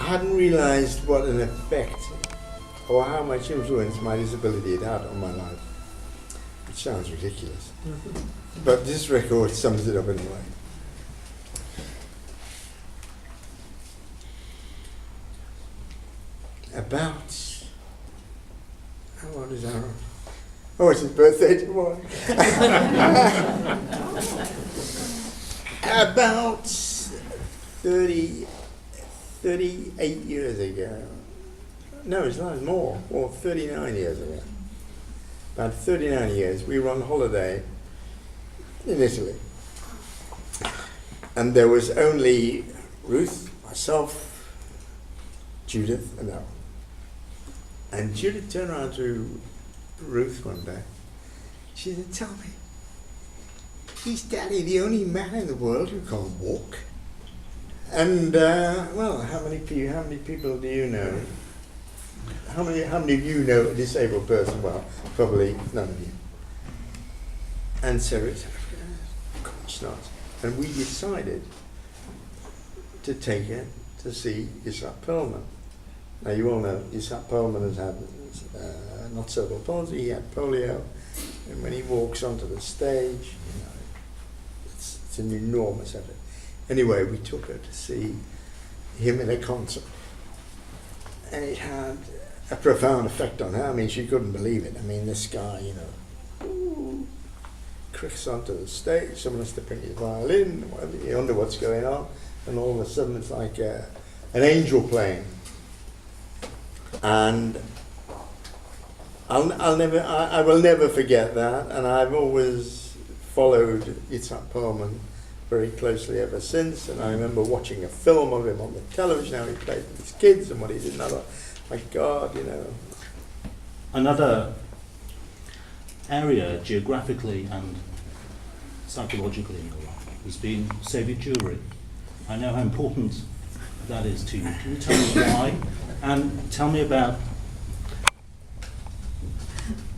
hadn't realized what an effect or how much influence my disability had had on my life. Which sounds ridiculous. But this record sums it up in a way. About, how old is Aaron? Oh, it's his birthday tomorrow. About 38 years ago. No, it's not more, or 39 years ago. About 39 years, we were on holiday in Italy. And there was only Ruth, myself, Judith, and Aaron. And Judith turned around to Ruth one day. She said, "Tell me, is Daddy the only man in the world who can't walk?" And well, how many people do you know? How many of you know a disabled person? Well, probably none of you. And so it's, of course not. And we decided to take her to see Itzhak Perlman. Now you all know Itzhak Perlman has had not cerebral palsy, he had polio, and when he walks onto the stage, you know, it's an enormous effort. Anyway, we took her to see him in a concert, and it had a profound effect on her. I mean, she couldn't believe it. I mean, this guy, you know, cricks onto the stage, someone has to bring his violin, whatever, you wonder what's going on, and all of a sudden it's like an angel playing. And I will never forget that, and I've always followed Itzhak Perlman very closely ever since, and I remember watching a film of him on the television, how he played with his kids and what he did, and I thought, my God, you know. Another area geographically and psychologically in your life has been Soviet Jewry. I know how important that is to you. Can you tell me why? And tell me about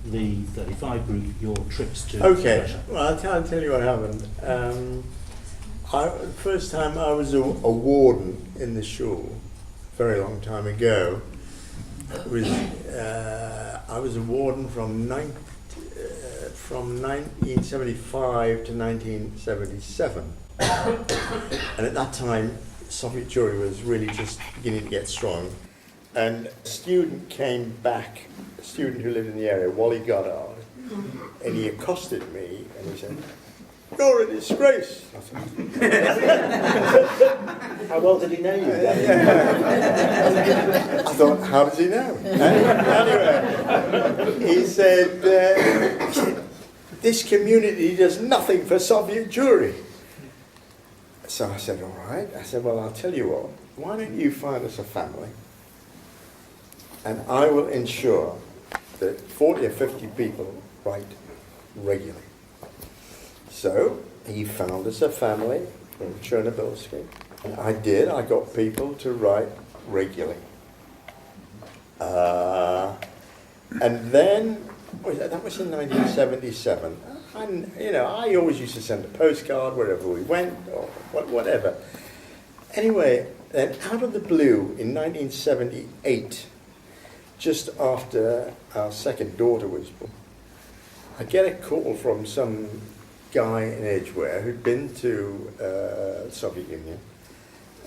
the 35 group, your trips to Russia. Well, I'll tell you what happened. First time I was a warden in the shul, a very long time ago. I was a warden from 1975 to 1977. And at that time, Soviet Jewry was really just beginning to get strong. And a student came back, a student who lived in the area, Wally Goddard, and he accosted me and he said, "You're a disgrace." How well did he know you? I thought, how does he know? Anyway, he said, "This community does nothing for Soviet Jewry." So I said, all right. I said, well, I'll tell you what, why don't you find us a family, and I will ensure that 40 or 50 people write regularly. So he found us a family in Chernobylsky, and I did. I got people to write regularly. And then, that was in 1977. And, you know, I always used to send a postcard wherever we went, or whatever. Anyway, then out of the blue, in 1978, just after our second daughter was born, I get a call from some guy in Edgware who'd been to the Soviet Union,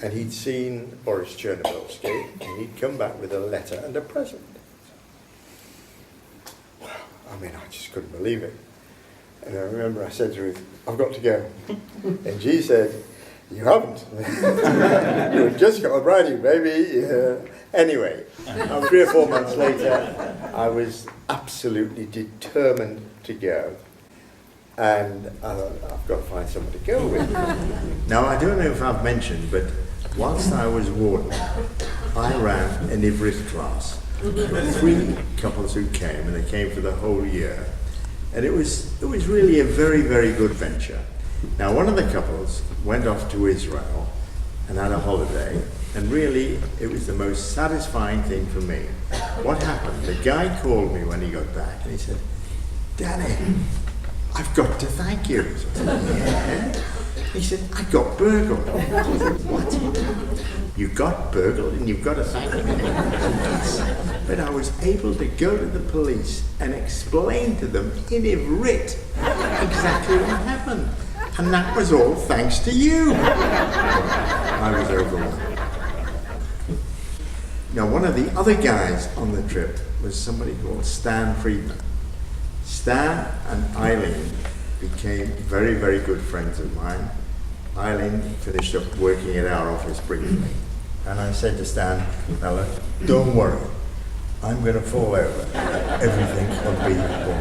and he'd seen Boris Chernobylsky, and he'd come back with a letter and a present. I mean, I just couldn't believe it. And I remember I said to Ruth, "I've got to go." And she said, "You haven't. You've just got a writing, baby." Anyway, 3 or 4 months later, I was absolutely determined to go. And I thought, I've got to find someone to go with. Now, I don't know if I've mentioned, but whilst I was warden, I ran an Ivrit class. There were 3 couples who came, and they came for the whole year. And it was really a very, very good venture. Now, one of the couples went off to Israel and had a holiday, and really, it was the most satisfying thing for me. What happened? The guy called me when he got back, and he said, "Danny, I've got to thank you." So I said, "Yeah." He said, I got burgled. I said, what? You got burgled and you've got to thank me? Yes. But I was able to go to the police and explain to them in Ivrit exactly what happened. And that was all thanks to you. I was overwhelmed. Now, one of the other guys on the trip was somebody called Stan Friedman. Stan and Eileen became very, very good friends of mine. Eileen finished up working at our office briefly. And I said to Stan, "Fella, don't worry. I'm going to fall over. Everything will be all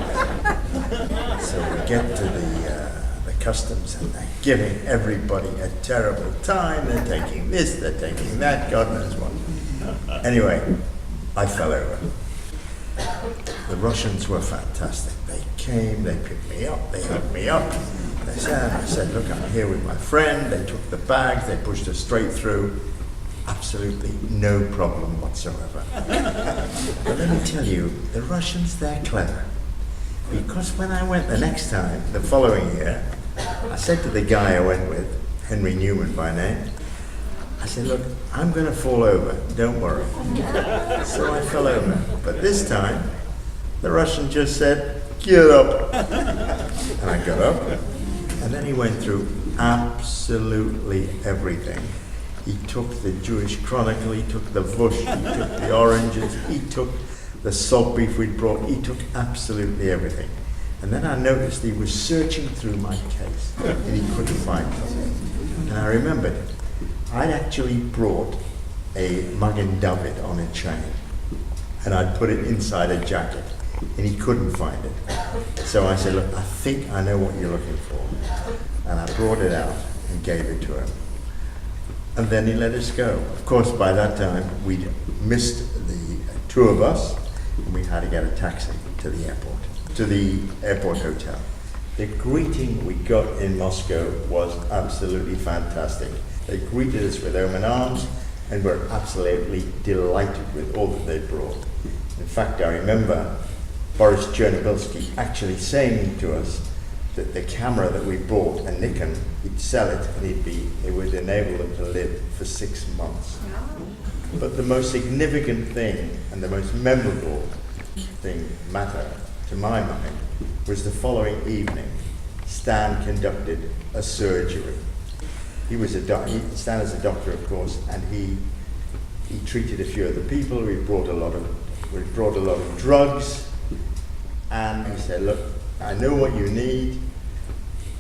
right." So we get to the customs and they're giving everybody a terrible time. They're taking this, they're taking that, God knows what. Anyway, I fell over. The Russians were fantastic. They came, they picked me up, they hooked me up. I said, look, I'm here with my friend. They took the bags, they pushed us straight through. Absolutely no problem whatsoever. But let me tell you, the Russians, they're clever. Because when I went the next time, the following year, I said to the guy I went with, Henry Newman by name, I said, look, I'm going to fall over, don't worry. So I fell over. But this time, the Russian just said, get up. And I got up. And then he went through absolutely everything. He took the Jewish Chronicle, he took the Vush, he took the oranges, he took the salt beef we'd brought, he took absolutely everything. And then I noticed he was searching through my case and he couldn't find it. And I remembered I'd actually brought a Magen David on a chain and I'd put it inside a jacket and he couldn't find it. So I said, look, I think I know what you're looking for. And I brought it out and gave it to him. And then he let us go. Of course, by that time, we'd missed the tour bus and we had to get a taxi to the airport hotel. The greeting we got in Moscow was absolutely fantastic. They greeted us with open arms and were absolutely delighted with all that they brought. In fact, I remember Boris Chernobyl actually saying to us that the camera that we bought, a Nikon, he'd sell it and it would enable them to live for 6 months. But the most significant thing and the most memorable matter to my mind was the following evening. Stan conducted a surgery. He was Stan is a doctor, of course, and he treated a few of the people. We brought a lot of drugs, and he said, "Look, I know what you need,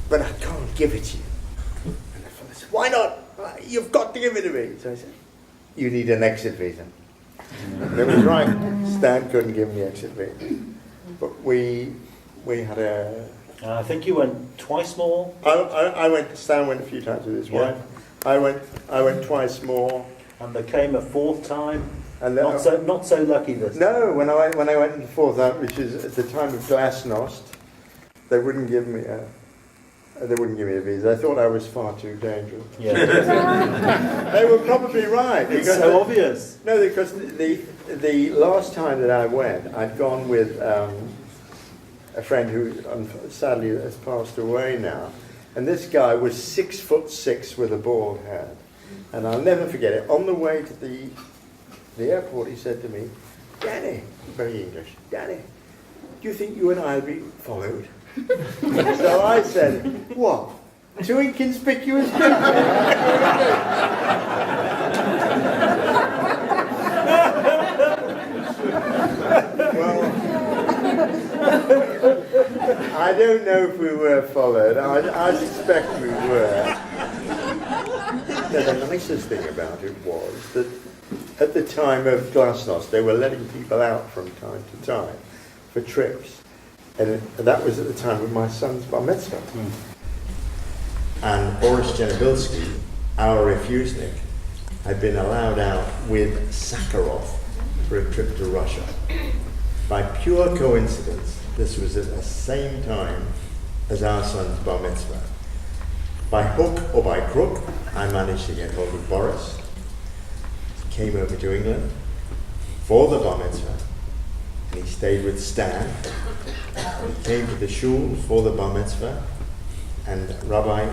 but I can't give it to you." And the fellow said, "Why not? You've got to give it to me." So I said, "You need an exit visa." And it was right. Stan couldn't give me exit visa, but we had a. I think you went twice more. Stan went a few times with his wife. I went twice more. And there came a fourth time. And then, not so lucky this time. No, when I went in the fourth, which is at the time of Glasnost, they wouldn't give me a visa. They thought I was far too dangerous. Yeah. They were probably right. It's so obvious. No, because the last time that I went, I'd gone with a friend who sadly has passed away now, and this guy was 6'6" with a bald head, and I'll never forget it. On the way to the airport, he said to me, "Danny," very English, "Danny, do you think you and I'll be followed?" So I said, "What? Two inconspicuous people?" Well, I don't know if we were followed. I suspect we were. The nicest thing about it was that at the time of Glasnost, they were letting people out from time to time for trips. And that was at the time of my son's bar mitzvah. And Boris Chernobyl, our refusnik, had been allowed out with Sakharov for a trip to Russia. By pure coincidence, this was at the same time as our son's bar mitzvah. By hook or by crook, I managed to get hold of Boris. He came over to England for the bar mitzvah, and he stayed with Stan. He came to the shul for the bar mitzvah, and Rabbi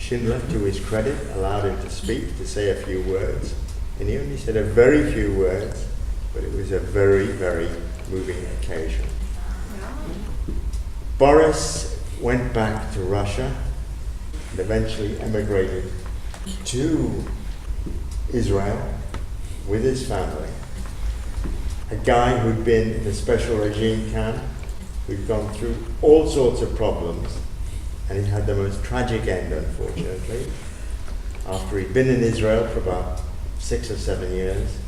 Schindler, to his credit, allowed him to speak, to say a few words. And he only said a very few words, but it was a very, very moving occasion. Boris went back to Russia and eventually emigrated to Israel with his family. A guy who'd been in a special regime camp, who'd gone through all sorts of problems, and he had the most tragic end, unfortunately. After he'd been in Israel for about 6 or 7 years,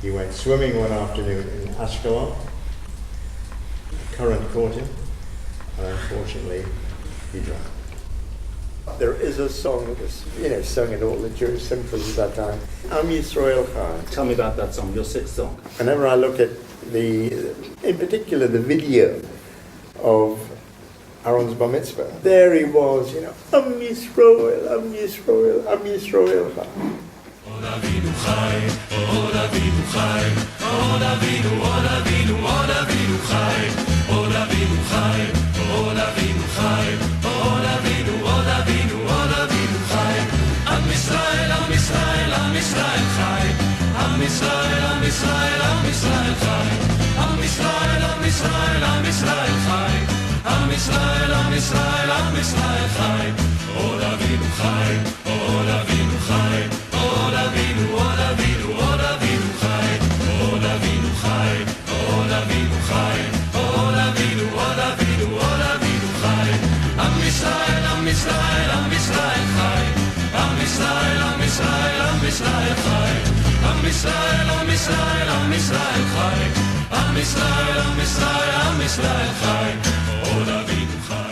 he went swimming one afternoon in Ashkelon. The current caught him, and unfortunately, he drowned. There is a song that was, sung in all the Jewish symphonies at that time. Am Yisrael Chai. Tell me about that song, your sixth song. Whenever I look at in particular, the video of Aaron's bar mitzvah, there he was, Am Yisrael, Am Yisrael, Am Yisrael Chai. Od Avinu Chai, Od Avinu Chai, Od Avinu, Od Avinu, Od Avinu Chai, Od Avinu Chai, Od Avinu Chai, Od Avinu, Od Avinu, Od Avinu Chai. Am Yisrael, Am Yisrael, Am Yisrael Chai. Am Yisrael, Am Yisrael, Am Yisrael Chai. Am Yisrael, Am Yisrael, Am Yisrael Chai. Am Yisrael, Am Yisrael, Am Yisrael Chai. Od Avinu Chai, Od Avinu Chai. Od Avinu, Od Avinu, Od Avinu Chai. Od Avinu Chai, Od Avinu Chai. Od Avinu, Od Avinu, Od Avinu Chai. Am Yisrael, Am Yisrael, Am Yisrael Chai. Am Yisrael, Am Yisrael, Am Yisrael Chai. Am Yisrael, Am Yisrael, Am Yisrael Chai. Am Yisrael, Am Yisrael, Am Yisrael Chai. Od Avinu Chai.